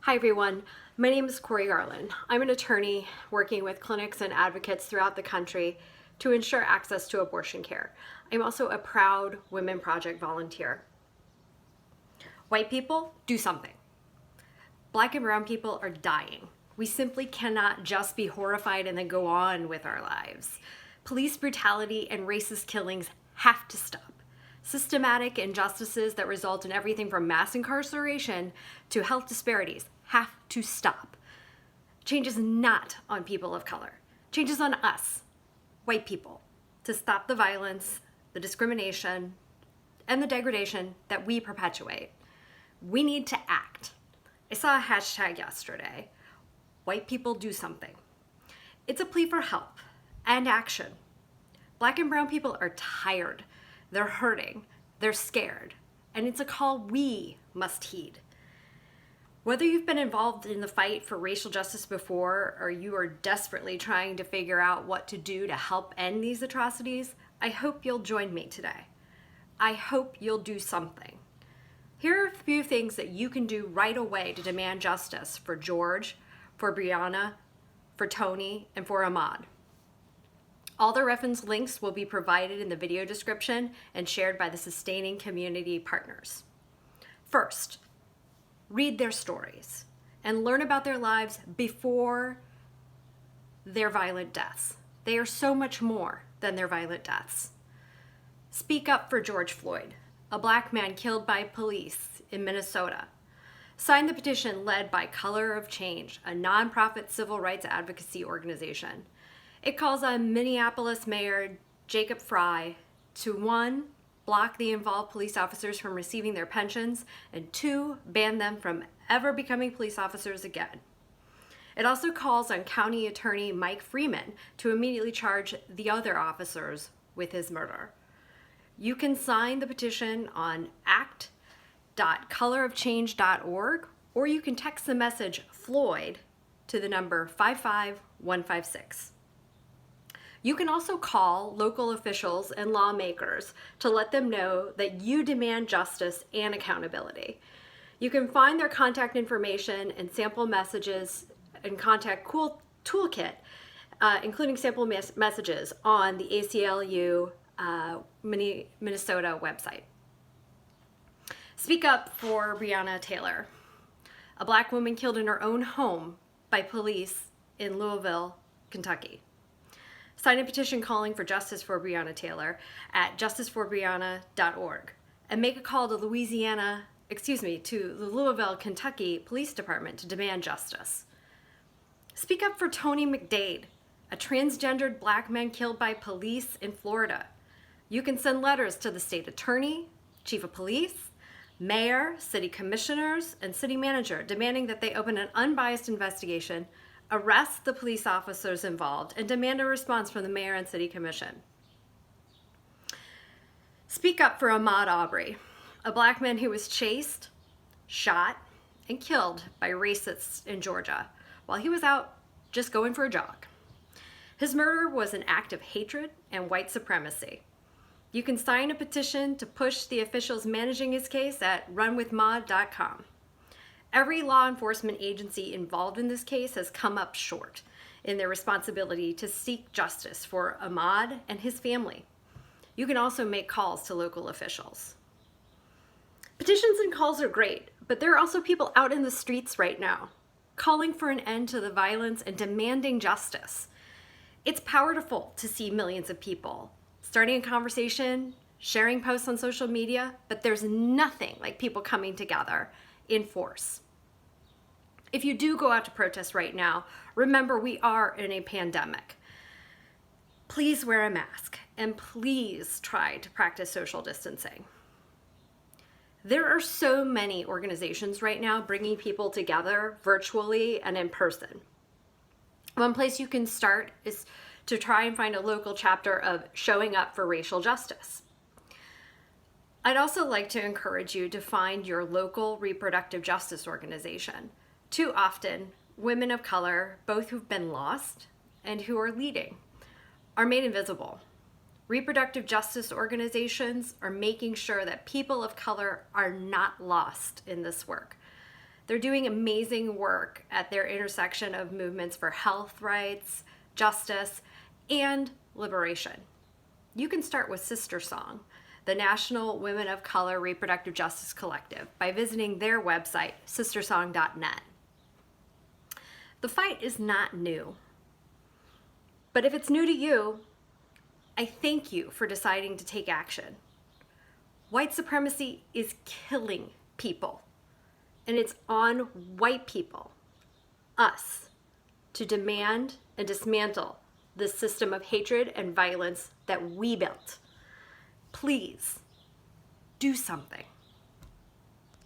Hi everyone, my name is Cori Garland. I'm an attorney working with clinics and advocates throughout the country to ensure access to abortion care. I'm also a proud Women Project volunteer. White people, do something. Black and brown people are dying. We simply cannot just be horrified and then go on with our lives. Police brutality and racist killings have to stop. Systematic injustices that result in everything from mass incarceration to health disparities have to stop. Change is not on people of color. Change is on us, white people, to stop the violence, the discrimination, and the degradation that we perpetuate. We need to act. I saw a hashtag yesterday, white people do something. It's a plea for help and action. Black and brown people are tired, they're hurting, they're scared, and it's a call we must heed. Whether you've been involved in the fight for racial justice before or you are desperately trying to figure out what to do to help end these atrocities, I hope you'll join me today. I hope you'll do something. Here are a few things that you can do right away to demand justice for George, for Breonna, for Tony, and for Ahmaud. All the reference links will be provided in the video description and shared by the sustaining community partners. First, read their stories and learn about their lives before their violent deaths. They are so much more than their violent deaths. Speak up for George Floyd, a Black man killed by police in Minnesota. Sign the petition led by Color of Change, a nonprofit civil rights advocacy organization. It calls on Minneapolis Mayor Jacob Frey to 1, block the involved police officers from receiving their pensions, and 2, ban them from ever becoming police officers again. It also calls on County Attorney Mike Freeman to immediately charge the other officers with his murder. You can sign the petition on act.colorofchange.org, or you can text the message Floyd to the number 55156. You can also call local officials and lawmakers to let them know that you demand justice and accountability. You can find their contact information and sample messages and contact toolkit, including sample messages on the ACLU Minnesota website. Speak up for Breonna Taylor, a Black woman killed in her own home by police in Louisville, Kentucky. Sign a petition calling for justice for Breonna Taylor at justiceforbreonna.org and make a call to the Louisville, Kentucky Police Department to demand justice. Speak up for Tony McDade, a transgendered Black man killed by police in Florida. You can send letters to the state attorney, chief of police, mayor, city commissioners, and city manager demanding that they open an unbiased investigation, arrest the police officers involved, and demand a response from the mayor and city commission. Speak up for Ahmaud Arbery, a Black man who was chased, shot, and killed by racists in Georgia while he was out just going for a jog. His murder was an act of hatred and white supremacy. You can sign a petition to push the officials managing his case at runwithmaud.com. Every law enforcement agency involved in this case has come up short in their responsibility to seek justice for Ahmaud and his family. You can also make calls to local officials. Petitions and calls are great, but there are also people out in the streets right now, calling for an end to the violence and demanding justice. It's powerful to see millions of people starting a conversation, sharing posts on social media, but there's nothing like people coming together in force. If you do go out to protest right now, remember we are in a pandemic. Please wear a mask and please try to practice social distancing. There are so many organizations right now bringing people together virtually and in person. One place you can start is to try and find a local chapter of Showing Up for Racial Justice. I'd also like to encourage you to find your local reproductive justice organization. Too often, women of color, both who've been lost and who are leading, are made invisible. Reproductive justice organizations are making sure that people of color are not lost in this work. They're doing amazing work at their intersection of movements for health rights, justice, and liberation. You can start with Sister Song, the National Women of Color Reproductive Justice Collective, by visiting their website, sistersong.net. The fight is not new, but if it's new to you, I thank you for deciding to take action. White supremacy is killing people, and it's on white people, us, to demand and dismantle the system of hatred and violence that we built. Please do something.